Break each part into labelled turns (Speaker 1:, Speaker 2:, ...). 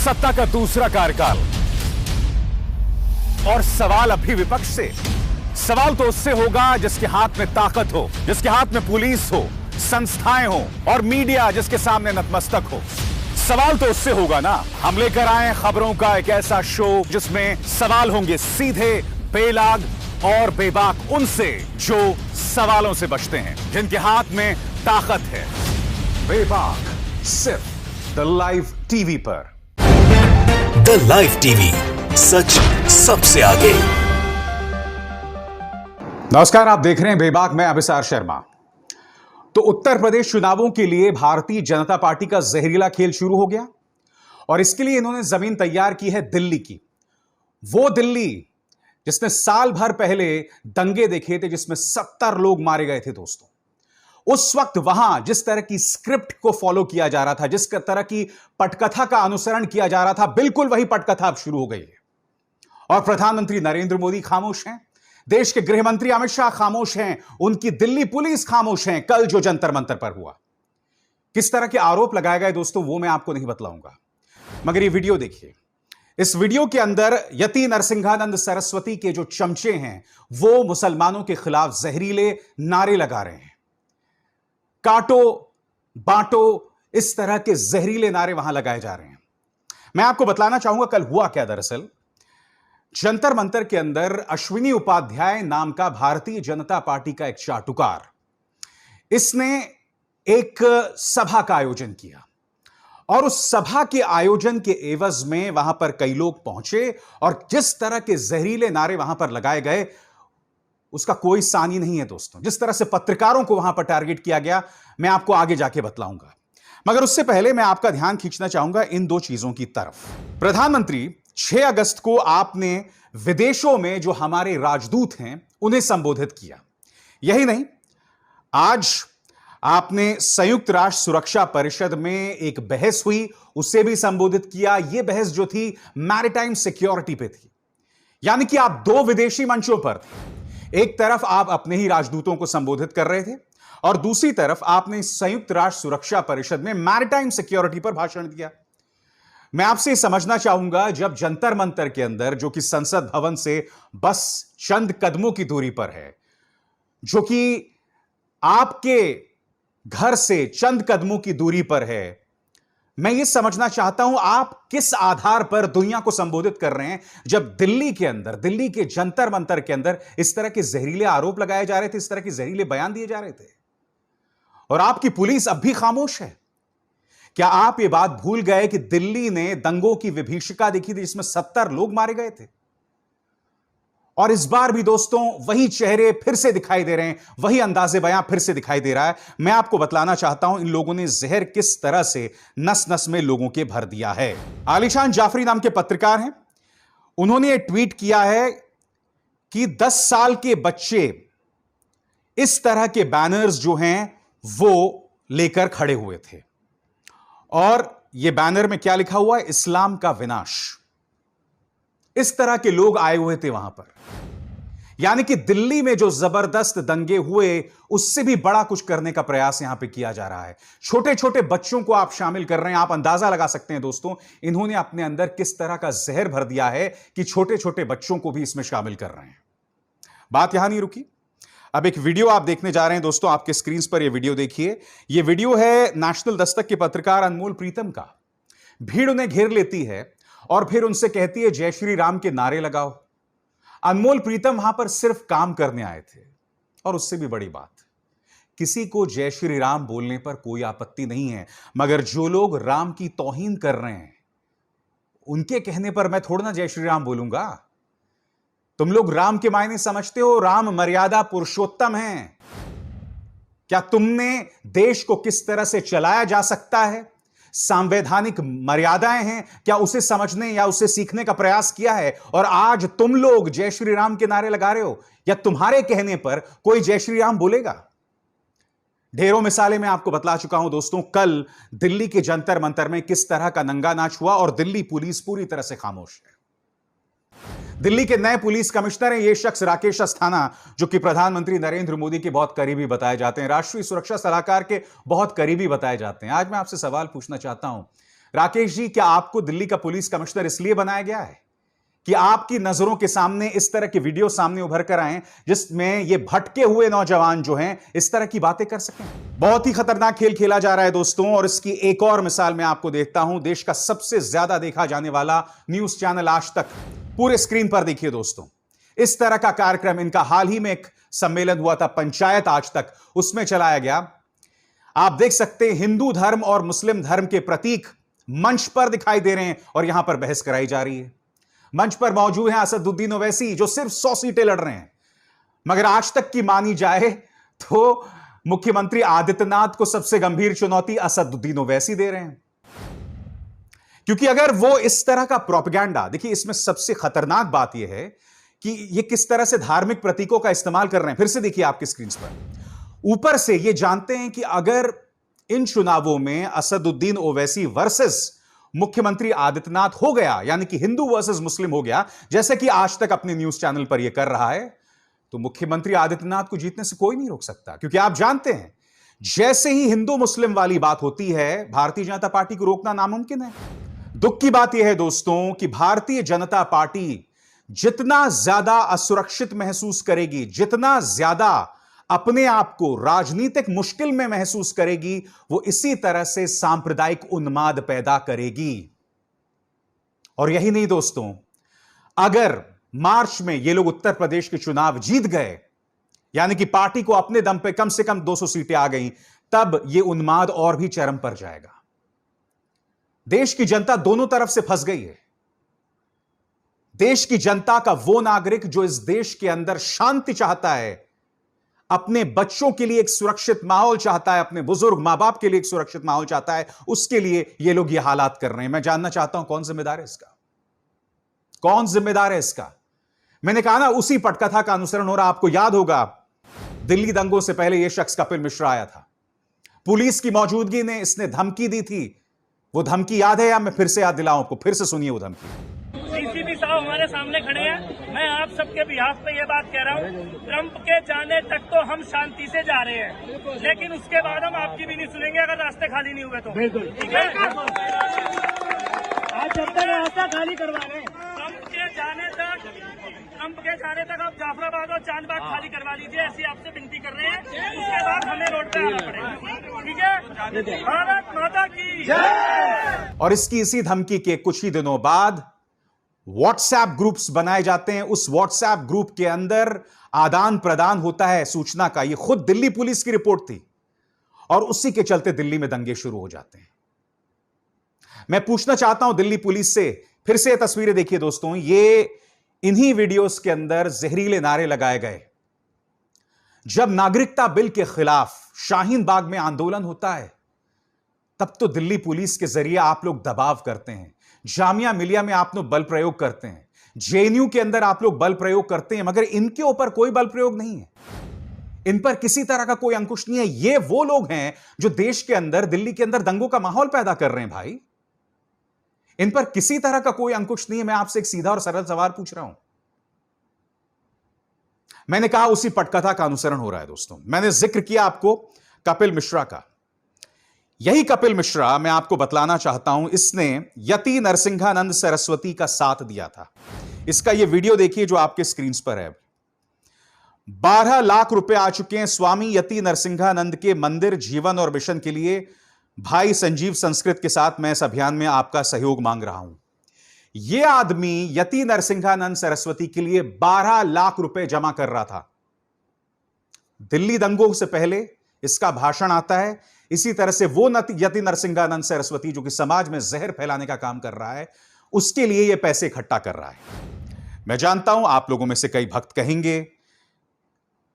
Speaker 1: सत्ता का दूसरा कार्यकाल। और सवाल अब भी विपक्ष से। सवाल तो उससे होगा जिसके हाथ में ताकत हो, जिसके हाथ में पुलिस हो, संस्थाएं हो और मीडिया जिसके सामने नतमस्तक हो। सवाल तो उससे होगा ना। हम लेकर आए खबरों का एक ऐसा शो जिसमें सवाल होंगे सीधे, बेलाग और बेबाक उनसे जो सवालों से बचते हैं, जिनके हाथ में ताकत है। बेबाक सिर्फ द लाइव टीवी पर।
Speaker 2: द लाइव टीवी, सच सबसे आगे।
Speaker 1: नमस्कार, आप देख रहे हैं बेबाक, मैं अभिसार शर्मा। तो उत्तर प्रदेश चुनावों के लिए भारतीय जनता पार्टी का जहरीला खेल शुरू हो गया और इसके लिए इन्होंने जमीन तैयार की है दिल्ली की। वो दिल्ली जिसने साल भर पहले दंगे देखे थे, जिसमें 70 लोग मारे गए थे दोस्तों। उस वक्त वहां जिस तरह की स्क्रिप्ट को फॉलो किया जा रहा था, जिस तरह की पटकथा का अनुसरण किया जा रहा था, बिल्कुल वही पटकथा अब शुरू हो गई है। और प्रधानमंत्री नरेंद्र मोदी खामोश हैं, देश के गृह मंत्री अमित शाह खामोश हैं, उनकी दिल्ली पुलिस खामोश हैं। कल जो जंतर मंतर पर हुआ, किस तरह के आरोप लगाए गए दोस्तों, वो मैं आपको नहीं बतलाऊंगा, मगर ये वीडियो देखिए। इस वीडियो के अंदर यति नरसिंहानंद सरस्वती के जो चमचे हैं वो मुसलमानों के खिलाफ जहरीले नारे लगा रहे हैं। काटो बांटो, इस तरह के जहरीले नारे वहां लगाए जा रहे हैं। मैं आपको बतलाना चाहूंगा कल हुआ क्या। दरअसल जंतर मंतर के अंदर अश्विनी उपाध्याय नाम का भारतीय जनता पार्टी का एक चाटुकार, इसने एक सभा का आयोजन किया और उस सभा के आयोजन के एवज में वहां पर कई लोग पहुंचे और जिस तरह के जहरीले नारे वहां पर लगाए गए उसका कोई सानी नहीं है दोस्तों। जिस तरह से पत्रकारों को वहां पर टारगेट किया गया, मैं आपको आगे जाके बतलाऊंगा, मगर उससे पहले मैं आपका ध्यान खींचना चाहूंगा इन दो चीजों की तरफ। प्रधानमंत्री 6 अगस्त को आपने विदेशों में जो हमारे राजदूत हैं उन्हें संबोधित किया। यही नहीं, आज आपने संयुक्त राष्ट्र सुरक्षा परिषद में एक बहस हुई, उसे भी संबोधित किया। यह बहस जो थी मैरिटाइम सिक्योरिटी पे थी, यानी कि आप दो विदेशी मंचों पर थे। एक तरफ आप अपने ही राजदूतों को संबोधित कर रहे थे और दूसरी तरफ आपने संयुक्त राष्ट्र सुरक्षा परिषद में मैरिटाइम सिक्योरिटी पर भाषण दिया। मैं आपसे समझना चाहूंगा, जब जंतर मंतर के अंदर, जो कि संसद भवन से बस चंद कदमों की दूरी पर है, जो कि आपके घर से चंद कदमों की दूरी पर है, मैं यह समझना चाहता हूं आप किस आधार पर दुनिया को संबोधित कर रहे हैं, जब दिल्ली के अंदर, दिल्ली के जंतर मंतर के अंदर इस तरह के जहरीले आरोप लगाए जा रहे थे, इस तरह के जहरीले बयान दिए जा रहे थे और आपकी पुलिस अब भी खामोश है। क्या आप यह बात भूल गए कि दिल्ली ने दंगों की विभीषिका देखी थी जिसमें 70 लोग मारे गए थे? और इस बार भी दोस्तों वही चेहरे फिर से दिखाई दे रहे हैं, वही अंदाजे बयां फिर से दिखाई दे रहा है। मैं आपको बतलाना चाहता हूं इन लोगों ने जहर किस तरह से नस नस में लोगों के भर दिया है। आलिशान जाफरी नाम के पत्रकार हैं, उन्होंने यह ट्वीट किया है कि 10 साल के बच्चे इस तरह के बैनर्स जो हैं वो लेकर खड़े हुए थे और यह बैनर में क्या लिखा हुआ है, इस्लाम का विनाश। इस तरह के लोग आए हुए थे वहां पर, यानी कि दिल्ली में जो जबरदस्त दंगे हुए उससे भी बड़ा कुछ करने का प्रयास यहां पे किया जा रहा है। छोटे छोटे बच्चों को आप शामिल कर रहे हैं। आप अंदाजा लगा सकते हैं दोस्तों, इन्होंने अपने अंदर किस तरह का जहर भर दिया है कि छोटे छोटे बच्चों को भी इसमें शामिल कर रहे हैं। बात यहां नहीं रुकी, अब एक वीडियो आप देखने जा रहे हैं दोस्तों। आपके स्क्रीन पर यह वीडियो देखिए। यह वीडियो है नेशनल दस्तक के पत्रकार अनमोल प्रीतम का। भीड़ उन्हें घेर लेती है और फिर उनसे कहती है जय श्री राम के नारे लगाओ। अनमोल प्रीतम वहां पर सिर्फ काम करने आए थे और उससे भी बड़ी बात, किसी को जय श्री राम बोलने पर कोई आपत्ति नहीं है, मगर जो लोग राम की तौहीन कर रहे हैं उनके कहने पर मैं थोड़ा ना जय श्री राम बोलूंगा। तुम लोग राम के मायने समझते हो, राम मर्यादा पुरुषोत्तम है। क्या तुमने देश को किस तरह से चलाया जा सकता है, संवैधानिक मर्यादाएं हैं, क्या उसे समझने या उसे सीखने का प्रयास किया है? और आज तुम लोग जय श्री राम के नारे लगा रहे हो, या तुम्हारे कहने पर कोई जय श्री राम बोलेगा? ढेरों मिसालें मैं आपको बतला चुका हूं दोस्तों। कल दिल्ली के जंतर मंतर में किस तरह का नंगा नाच हुआ और दिल्ली पुलिस पूरी तरह से खामोश है। दिल्ली के नए पुलिस कमिश्नर हैं ये शख्स राकेश अस्थाना, जो कि प्रधानमंत्री नरेंद्र मोदी के बहुत करीबी बताए जाते हैं, राष्ट्रीय सुरक्षा सलाहकार के बहुत करीबी बताए जाते हैं। आज मैं आपसे सवाल पूछना चाहता हूं, राकेश जी, क्या आपको दिल्ली का पुलिस कमिश्नर इसलिए बनाया गया है कि आपकी नजरों के सामने इस तरह के वीडियो सामने उभर कर आए जिसमें ये भटके हुए नौजवान जो हैं इस तरह की बातें कर सकें? बहुत ही खतरनाक खेल खेला जा रहा है दोस्तों, और इसकी एक और मिसाल मैं आपको देता हूं। देश का सबसे ज्यादा देखा जाने वाला न्यूज चैनल आज तक, पूरे स्क्रीन पर देखिए दोस्तों, इस तरह का कार्यक्रम इनका हाल ही में एक सम्मेलन हुआ था पंचायत आज तक, उसमें चलाया गया। आप देख सकते हैं हिंदू धर्म और मुस्लिम धर्म के प्रतीक मंच पर दिखाई दे रहे हैं और यहां पर बहस कराई जा रही है। मंच पर मौजूद हैं असदुद्दीन ओवैसी जो सिर्फ 100 सीटें लड़ रहे हैं, मगर आज तक की मानी जाए तो मुख्यमंत्री आदित्यनाथ को सबसे गंभीर चुनौती असदुद्दीन ओवैसी दे रहे हैं। क्योंकि अगर वो इस तरह का प्रोपेगेंडा, देखिए इसमें सबसे खतरनाक बात यह है कि ये किस तरह से धार्मिक प्रतीकों का इस्तेमाल कर रहे हैं। फिर से देखिए आपकी स्क्रीन पर, ऊपर से ये जानते हैं कि अगर इन चुनावों में असदुद्दीन ओवैसी वर्सेस मुख्यमंत्री आदित्यनाथ हो गया, यानी कि हिंदू वर्सेस मुस्लिम हो गया, जैसे कि आज तक अपने न्यूज चैनल पर यह कर रहा है, तो मुख्यमंत्री आदित्यनाथ को जीतने से कोई नहीं रोक सकता। क्योंकि आप जानते हैं जैसे ही हिंदू मुस्लिम वाली बात होती है, भारतीय जनता पार्टी को रोकना नामुमकिन है। दुख की बात यह है दोस्तों कि भारतीय जनता पार्टी जितना ज्यादा असुरक्षित महसूस करेगी, जितना ज्यादा अपने आप को राजनीतिक मुश्किल में महसूस करेगी, वो इसी तरह से सांप्रदायिक उन्माद पैदा करेगी। और यही नहीं दोस्तों, अगर मार्च में ये लोग उत्तर प्रदेश के चुनाव जीत गए, यानी कि पार्टी को अपने दम पे कम से कम 200 सीटें आ गई, तब ये उन्माद और भी चरम पर जाएगा। देश की जनता दोनों तरफ से फंस गई है। देश की जनता का वो नागरिक जो इस देश के अंदर शांति चाहता है, अपने बच्चों के लिए एक सुरक्षित माहौल चाहता है, अपने बुजुर्ग मां बाप के लिए एक सुरक्षित माहौल चाहता है, उसके लिए ये लोग ये हालात कर रहे हैं। मैं जानना चाहता हूं कौन जिम्मेदार है इसका, कौन जिम्मेदार है इसका? मैंने कहा ना, उसी पटकथा का अनुसरण हो रहा। आपको याद होगा दिल्ली दंगों से पहले यह शख्स कपिल मिश्रा आया था, पुलिस की मौजूदगी में इसने धमकी दी थी। वो धमकी याद है या मैं फिर से याद दिलाऊं आपको? फिर से सुनिए वो धमकी।
Speaker 3: सीसीपी साहब हमारे सामने खड़े हैं। मैं आप सबके बिहाफ पे ये बात कह रहा हूँ, ट्रंप के जाने तक तो हम शांति से जा रहे हैं, लेकिन उसके बाद हम आपकी भी नहीं सुनेंगे अगर रास्ते खाली नहीं हुए तो। ठीक है, आज जब तक रास्ता खाली करवा रहे हैं, ट्रंप के जाने तक आप जाफराबाद और चांदबाग खाली करवा लीजिए, ऐसी आपसे विनती कर रहे हैं। उसके बाद हमें रोड पे आना पड़ेगा। ठीक है, भारत माता की जय।
Speaker 1: और इसकी इसी धमकी के कुछ ही दिनों बाद व्हाट्सएप ग्रुप्स बनाए जाते हैं। उस व्हाट्सएप ग्रुप के अंदर आदान प्रदान होता है सूचना का। यह खुद दिल्ली पुलिस की रिपोर्ट थी, और उसी के चलते दिल्ली में दंगे शुरू हो जाते हैं। मैं पूछना चाहता हूं दिल्ली पुलिस से, फिर से तस्वीरें देखिए दोस्तों, ये इन्हीं वीडियोस के अंदर जहरीले नारे लगाए गए जब नागरिकता बिल के खिलाफ शाहीन बाग में आंदोलन होता है। तब तो दिल्ली पुलिस के जरिए आप लोग दबाव करते हैं, जामिया मिलिया में आप लोग बल प्रयोग करते हैं, जेएनयू के अंदर आप लोग बल प्रयोग करते हैं, मगर इनके ऊपर कोई बल प्रयोग नहीं है। इन पर किसी तरह का कोई अंकुश नहीं है। ये वो लोग हैं जो देश के अंदर, दिल्ली के अंदर दंगों का माहौल पैदा कर रहे हैं भाई। इन पर किसी तरह का कोई अंकुश नहीं है। मैं आपसे एक सीधा और सरल सवाल पूछ रहा हूं। मैंने कहा उसी पटकथा का अनुसरण हो रहा है दोस्तों। मैंने जिक्र किया आपको कपिल मिश्रा का। यही कपिल मिश्रा, मैं आपको बतलाना चाहता हूं, इसने यति नरसिंहानंद सरस्वती का साथ दिया था। इसका यह वीडियो देखिए जो आपके स्क्रीन पर है। 12 लाख रुपए आ चुके हैं स्वामी यति नरसिंहानंद के मंदिर, जीवन और मिशन के लिए। भाई संजीव संस्कृत के साथ मैं इस अभियान में आपका सहयोग मांग रहा हूं। यह आदमी यति नरसिंहानंद सरस्वती के लिए 12 लाख रुपए जमा कर रहा था। दिल्ली दंगों से पहले इसका भाषण आता है। इसी तरह से वो यति नरसिंहानंद सरस्वती जो कि समाज में जहर फैलाने का काम कर रहा है, उसके लिए यह पैसे इकट्ठा कर रहा है। मैं जानता हूं आप लोगों में से कई भक्त कहेंगे,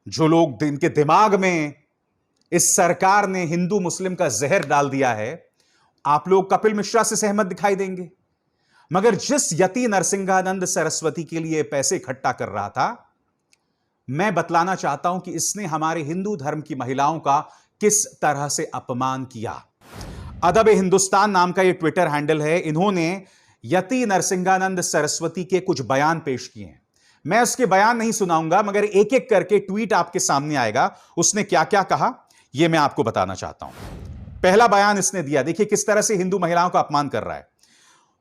Speaker 1: जो लोग इनके दिमाग में इस सरकार ने हिंदू मुस्लिम का जहर डाल दिया है, आप लोग कपिल मिश्रा से सहमत दिखाई देंगे। मगर जिस यति नरसिंहानंद सरस्वती के लिए पैसे इकट्ठा कर रहा था, मैं बतलाना चाहता हूं कि इसने हमारे हिंदू धर्म की महिलाओं का किस तरह से अपमान किया। अदब-ए-हिंदुस्तान नाम का यह ट्विटर हैंडल है। इन्होंने यति नरसिंहानंद सरस्वती के कुछ बयान पेश किए हैं। मैं उसके बयान नहीं सुनाऊंगा, मगर एक एक करके ट्वीट आपके सामने आएगा। उसने क्या क्या कहा यह मैं आपको बताना चाहता हूं। पहला बयान इसने दिया, देखिए किस तरह से हिंदू महिलाओं का अपमान कर रहा है।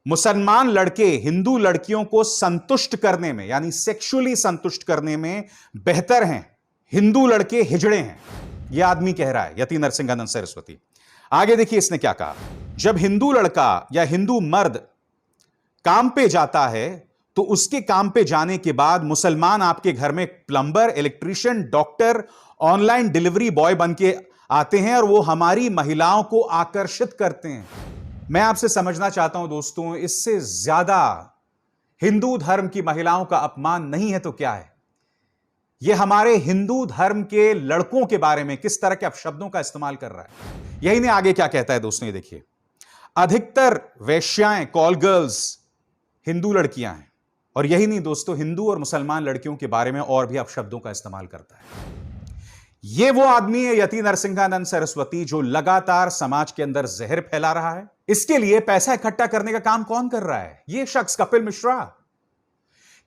Speaker 1: मुसलमान लड़के हिंदू लड़कियों को संतुष्ट करने में, यानी सेक्सुअली संतुष्ट करने में बेहतर हैं, हिंदू लड़के हिजड़े हैं, यह आदमी कह रहा है, यति नरसिंहानंद सरस्वती। आगे देखिए इसने क्या कहा, जब हिंदू लड़का या हिंदू मर्द काम पे जाता है तो उसके काम पे जाने के बाद मुसलमान आपके घर में plumber, electrician, doctor, online delivery boy बन के आते हैं और वो हमारी महिलाओं को आकर्षित करते हैं। मैं आपसे समझना चाहता हूं दोस्तों, इससे ज्यादा हिंदू धर्म की महिलाओं का अपमान नहीं है तो क्या है। यह हमारे हिंदू धर्म के लड़कों के बारे में किस तरह के अपशब्दों का इस्तेमाल कर रहा है। यही नहीं, आगे क्या कहता है दोस्तों, ये देखिए, अधिकतर वेश्याएं, कॉल गर्ल्स हिंदू लड़कियां हैं। और यही नहीं दोस्तों, हिंदू और मुसलमान लड़कियों के बारे में और भी अपशब्दों का इस्तेमाल करता है। यह वो आदमी है यति नरसिंहानंद सरस्वती जो लगातार समाज के अंदर जहर फैला रहा है। इसके लिए पैसा इकट्ठा करने का काम कौन कर रहा है? यह शख्स कपिल मिश्रा।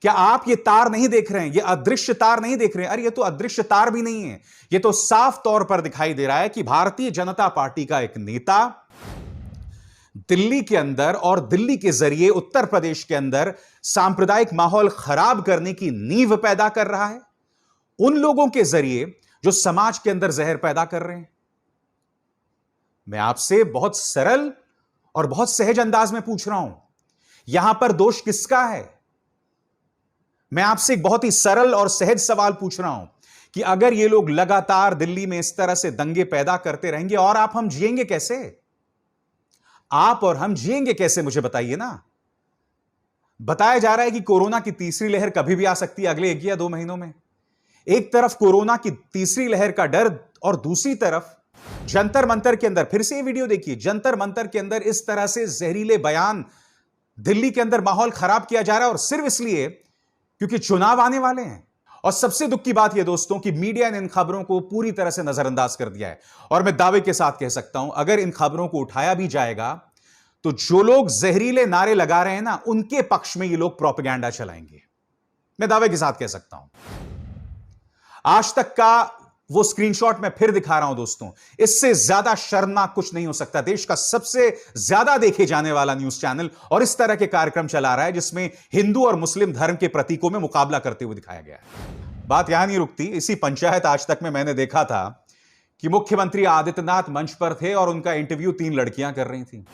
Speaker 1: क्या आप ये तार नहीं देख रहे हैं? ये अदृश्य तार नहीं देख रहे हैं? अरे ये तो अदृश्य तार भी नहीं है, ये तो साफ तौर पर दिखाई दे रहा है कि भारतीय जनता पार्टी का एक नेता दिल्ली के अंदर और दिल्ली के जरिए उत्तर प्रदेश के अंदर सांप्रदायिक माहौल खराब करने की नींव पैदा कर रहा है, उन लोगों के जरिए जो समाज के अंदर जहर पैदा कर रहे हैं। मैं आपसे बहुत सरल और बहुत सहज अंदाज में पूछ रहा हूं, यहां पर दोष किसका है? मैं आपसे एक बहुत ही सरल और सहज सवाल पूछ रहा हूं कि अगर ये लोग लगातार दिल्ली में इस तरह से दंगे पैदा करते रहेंगे और हम जिएंगे कैसे? आप और हम जिएंगे कैसे, मुझे बताइए ना। बताया जा रहा है कि कोरोना की तीसरी लहर कभी भी आ सकती है अगले 1 या 2 महीनों में। एक तरफ कोरोना की तीसरी लहर का डर और दूसरी तरफ जंतर मंतर के अंदर, फिर से ये वीडियो देखिए, जंतर मंतर के अंदर इस तरह से जहरीले बयान, दिल्ली के अंदर माहौल खराब किया जा रहा है और सिर्फ इसलिए क्योंकि चुनाव आने वाले हैं। और सबसे दुख की बात यह दोस्तों कि मीडिया ने इन खबरों को पूरी तरह से नजरअंदाज कर दिया है। और मैं दावे के साथ कह सकता हूं, अगर इन खबरों को उठाया भी जाएगा तो जो लोग जहरीले नारे लगा रहे हैं ना, उनके पक्ष में ये लोग प्रोपेगेंडा चलाएंगे। मैं दावे के साथ कह सकता हूं। आज तक का वो स्क्रीनशॉट मैं फिर दिखा रहा हूं दोस्तों, इससे ज्यादा शर्मनाक कुछ नहीं हो सकता। देश का सबसे ज्यादा देखे जाने वाला न्यूज चैनल और इस तरह के कार्यक्रम चला रहा है जिसमें हिंदू और मुस्लिम धर्म के प्रतीकों में मुकाबला करते हुए दिखाया गया है। बात यहां नहीं रुकती। इसी पंचायत आज तक में मैंने देखा था कि मुख्यमंत्री आदित्यनाथ मंच पर थे और उनका इंटरव्यू 3 लड़कियां कर रही थी।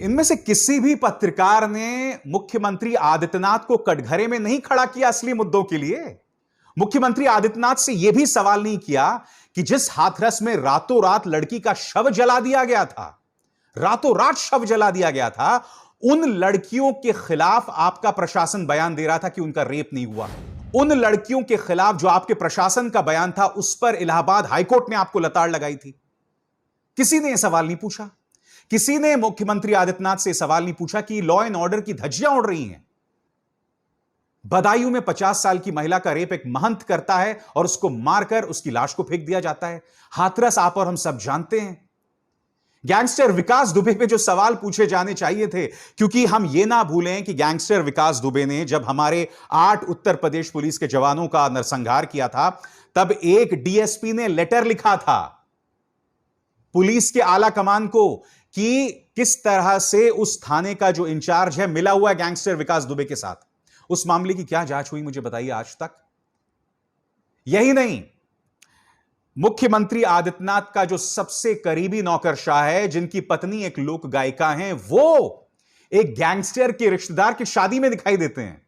Speaker 1: इनमें से किसी भी पत्रकार ने मुख्यमंत्री आदित्यनाथ को कटघरे में नहीं खड़ा किया असली मुद्दों के लिए। मुख्यमंत्री आदित्यनाथ से यह भी सवाल नहीं किया कि जिस हाथरस में रातों रात लड़की का शव जला दिया गया था, रातों रात शव जला दिया गया था, उन लड़कियों के खिलाफ आपका प्रशासन बयान दे रहा था कि उनका रेप नहीं हुआ। उन लड़कियों के खिलाफ जो आपके प्रशासन का बयान था, उस पर इलाहाबाद हाईकोर्ट ने आपको लताड़ लगाई थी। किसी ने यह सवाल नहीं पूछा। किसी ने मुख्यमंत्री आदित्यनाथ से सवाल नहीं पूछा कि लॉ एंड ऑर्डर की धज्जियां उड़ रही हैं। बदायूं में 50 साल की महिला का रेप एक महंत करता है और उसको मारकर उसकी लाश को फेंक दिया जाता है। हाथरस आप और हम सब जानते हैं। गैंगस्टर विकास दुबे पे जो सवाल पूछे जाने चाहिए थे, क्योंकि हम ये ना भूलें कि गैंगस्टर विकास दुबे ने जब हमारे 8 उत्तर प्रदेश पुलिस के जवानों का नरसंहार किया था, तब एक डीएसपी ने लेटर लिखा था पुलिस के आला कमान को कि किस तरह से उस थाने का जो इंचार्ज है मिला हुआ है गैंगस्टर विकास दुबे के साथ। उस मामले की क्या जांच हुई, मुझे बताइए आज तक। यही नहीं, मुख्यमंत्री आदित्यनाथ का जो सबसे करीबी नौकरशाह है, जिनकी पत्नी एक लोक गायिका है, वो एक गैंगस्टर के रिश्तेदार की शादी में दिखाई देते हैं।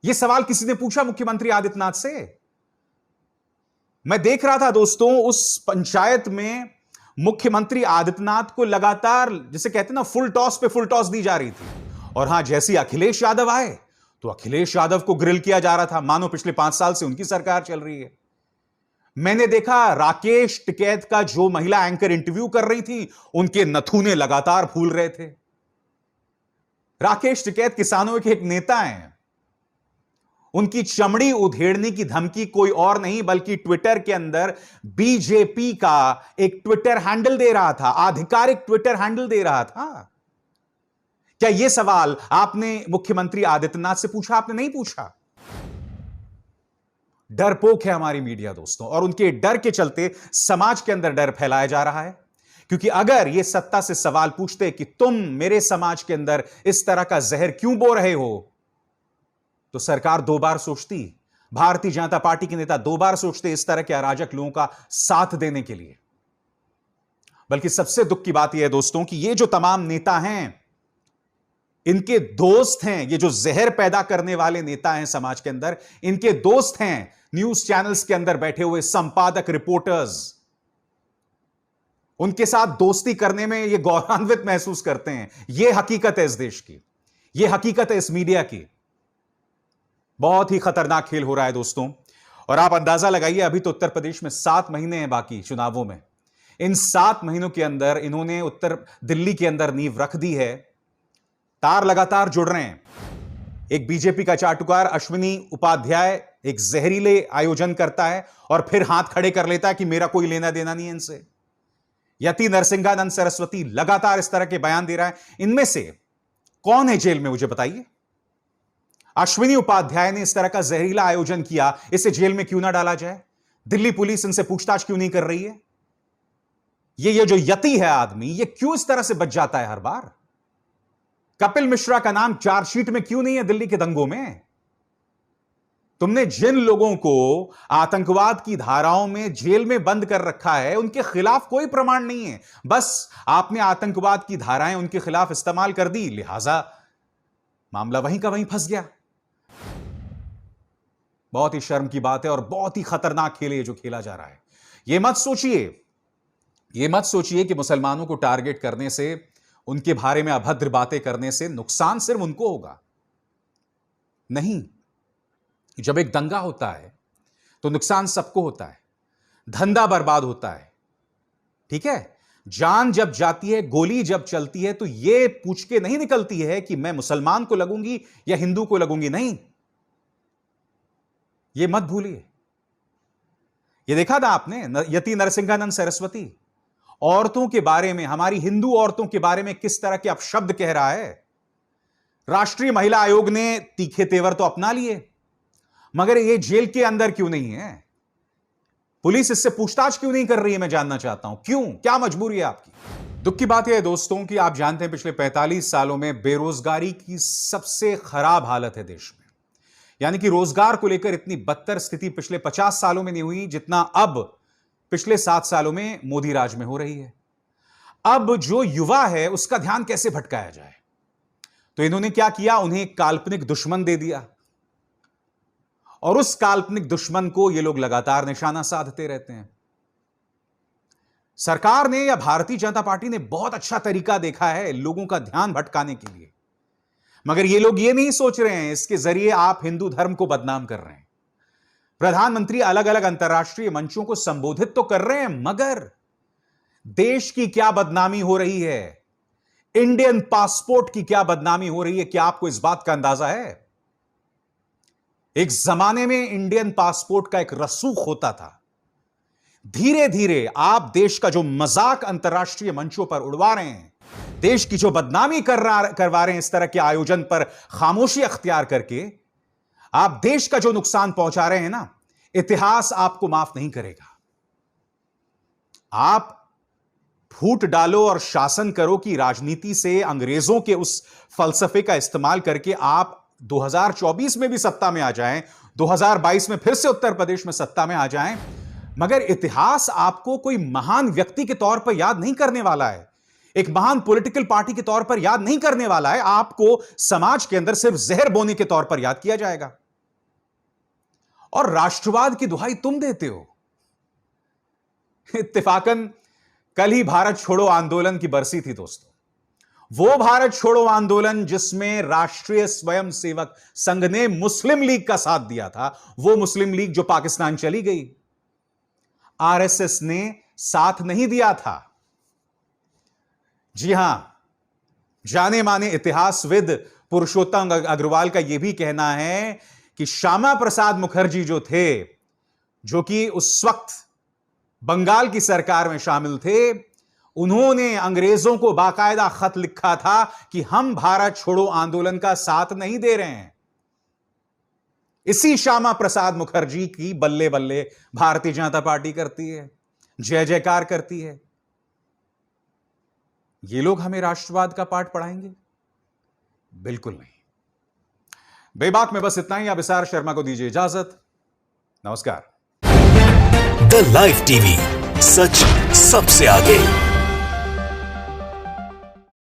Speaker 1: यह सवाल किसी ने पूछा मुख्यमंत्री आदित्यनाथ से? मैं देख रहा था दोस्तों, उस पंचायत में मुख्यमंत्री आदित्यनाथ को लगातार, जिसे कहते हैं ना, फुल टॉस पे फुल टॉस दी जा रही थी। और हां, जैसे अखिलेश यादव आए तो अखिलेश यादव को ग्रिल किया जा रहा था, मानो पिछले 5 साल से उनकी सरकार चल रही है। मैंने देखा राकेश टिकैत का जो महिला एंकर इंटरव्यू कर रही थी, उनके नथुने लगातार फूल रहे थे। राकेश टिकैत किसानों के एक नेता हैं। उनकी चमड़ी उधेड़ने की धमकी कोई और नहीं बल्कि ट्विटर के अंदर बीजेपी का एक ट्विटर हैंडल दे रहा था, आधिकारिक ट्विटर हैंडल दे रहा था। क्या यह सवाल आपने मुख्यमंत्री आदित्यनाथ से पूछा? आपने नहीं पूछा। डरपोक है हमारी मीडिया दोस्तों, और उनके डर के चलते समाज के अंदर डर फैलाया जा रहा है। क्योंकि अगर यह सत्ता से सवाल पूछते कि तुम मेरे समाज के अंदर इस तरह का जहर क्यों बो रहे हो, तो सरकार दो बार सोचती, भारतीय जनता पार्टी के नेता दो बार सोचते इस तरह के अराजक लोगों का साथ देने के लिए। बल्कि सबसे दुख की बात यह है दोस्तों कि ये जो तमाम नेता हैं, इनके दोस्त हैं, ये जो जहर पैदा करने वाले नेता हैं समाज के अंदर, इनके दोस्त हैं न्यूज चैनल्स के अंदर बैठे हुए संपादक, रिपोर्टर्स। उनके साथ दोस्ती करने में ये गौरवान्वित महसूस करते हैं। यह हकीकत है इस देश की, यह हकीकत है इस मीडिया की। बहुत ही खतरनाक खेल हो रहा है दोस्तों। और आप अंदाजा लगाइए, अभी तो उत्तर प्रदेश में 7 महीने हैं बाकी चुनावों में। इन 7 महीनों के अंदर इन्होंने उत्तर दिल्ली के अंदर नींव रख दी है। तार लगातार जुड़ रहे हैं। एक बीजेपी का चाटुकार अश्विनी उपाध्याय एक जहरीले आयोजन करता है और फिर हाथ खड़े कर लेता है कि मेरा कोई लेना देना नहीं है इनसे। यति नरसिंहानंद सरस्वती लगातार इस तरह के बयान दे रहा है। इनमें से कौन है जेल में, मुझे बताइए। अश्विनी उपाध्याय ने इस तरह का जहरीला आयोजन किया, इसे जेल में क्यों ना डाला जाए? दिल्ली पुलिस इनसे पूछताछ क्यों नहीं कर रही है? ये जो यति है आदमी, ये क्यों इस तरह से बच जाता है हर बार? कपिल मिश्रा का नाम चार्जशीट में क्यों नहीं है दिल्ली के दंगों में? तुमने जिन लोगों को आतंकवाद की धाराओं में जेल में बंद कर रखा है, उनके खिलाफ कोई प्रमाण नहीं है। बस आपने आतंकवाद की धाराएं उनके खिलाफ इस्तेमाल कर दी, लिहाजा मामला वहीं का वहीं फंस गया। बहुत ही शर्म की बात है और बहुत ही खतरनाक खेल है जो खेला जा रहा है। यह मत सोचिए कि मुसलमानों को टारगेट करने से, उनके बारे में अभद्र बातें करने से नुकसान सिर्फ उनको होगा। नहीं, जब एक दंगा होता है तो नुकसान सबको होता है, धंधा बर्बाद होता है, ठीक है। जान जब जाती है, गोली जब चलती है, तो यह पूछ के नहीं निकलती है कि मैं मुसलमान को लगूंगी या हिंदू को लगूंगी। नहीं, यह मत भूलिए। यह देखा था आपने यति नरसिंहानंद सरस्वती औरतों के बारे में, हमारी हिंदू औरतों के बारे में किस तरह के अपशब्द कह रहा है। राष्ट्रीय महिला आयोग ने तीखे तेवर तो अपना लिए, मगर यह जेल के अंदर क्यों नहीं है? पुलिस इससे पूछताछ क्यों नहीं कर रही है? मैं जानना चाहता हूं, क्यों? क्या मजबूरी है आपकी? दुख की बात यह है दोस्तों कि आप जानते हैं पिछले 45 सालों में बेरोजगारी की सबसे खराब हालत है देश में। यानी कि रोजगार को लेकर इतनी बदतर स्थिति पिछले 50 सालों में नहीं हुई जितना अब पिछले 7 सालों में मोदी राज में हो रही है। अब जो युवा है उसका ध्यान कैसे भटकाया जाए, तो इन्होंने क्या किया, उन्हें एक काल्पनिक दुश्मन दे दिया और उस काल्पनिक दुश्मन को ये लोग लगातार निशाना साधते रहते हैं। सरकार ने या भारतीय जनता पार्टी ने बहुत अच्छा तरीका देखा है लोगों का ध्यान भटकाने के लिए, मगर ये लोग ये नहीं सोच रहे हैं इसके जरिए आप हिंदू धर्म को बदनाम कर रहे हैं। प्रधानमंत्री अलग अलग अंतर्राष्ट्रीय मंचों को संबोधित तो कर रहे हैं, मगर देश की क्या बदनामी हो रही है, इंडियन पासपोर्ट की क्या बदनामी हो रही है, क्या आपको इस बात का अंदाजा है? एक जमाने में इंडियन पासपोर्ट का एक रसूख होता था। धीरे धीरे आप देश का जो मजाक अंतर्राष्ट्रीय मंचों पर उड़वा रहे हैं, देश की जो बदनामी करवा रहे हैं इस तरह के आयोजन पर खामोशी अख्तियार करके, आप देश का जो नुकसान पहुंचा रहे हैं ना, इतिहास आपको माफ नहीं करेगा। आप फूट डालो और शासन करो की राजनीति से, अंग्रेजों के उस फलसफे का इस्तेमाल करके आप 2024 में भी सत्ता में आ जाएं, 2022 में फिर से उत्तर प्रदेश में सत्ता में आ जाएं, मगर इतिहास आपको कोई महान व्यक्ति के तौर पर याद नहीं करने वाला है, एक महान पॉलिटिकल पार्टी के तौर पर याद नहीं करने वाला है। आपको समाज के अंदर सिर्फ जहर बोने के तौर पर याद किया जाएगा। और राष्ट्रवाद की दुहाई तुम देते हो। इत्तेफाकन कल ही भारत छोड़ो आंदोलन की बरसी थी दोस्तों, वो भारत छोड़ो आंदोलन जिसमें राष्ट्रीय स्वयंसेवक संघ ने मुस्लिम लीग का साथ दिया था, वो मुस्लिम लीग जो पाकिस्तान चली गई। आरएसएस ने साथ नहीं दिया था। जी हां, जाने माने इतिहासविद पुरुषोत्तम अग्रवाल का यह भी कहना है कि श्यामा प्रसाद मुखर्जी जो थे, जो कि उस वक्त बंगाल की सरकार में शामिल थे, उन्होंने अंग्रेजों को बाकायदा खत लिखा था कि हम भारत छोड़ो आंदोलन का साथ नहीं दे रहे हैं। इसी श्यामा प्रसाद मुखर्जी की बल्ले बल्ले भारतीय जनता पार्टी करती है, जय जयकार करती है। ये लोग हमें राष्ट्रवाद का पाठ पढ़ाएंगे? बिल्कुल नहीं। बेबाक में बस इतना ही। अभिसार शर्मा को दीजिए इजाजत। नमस्कार।
Speaker 2: द लाइव टीवी, सच सबसे आगे।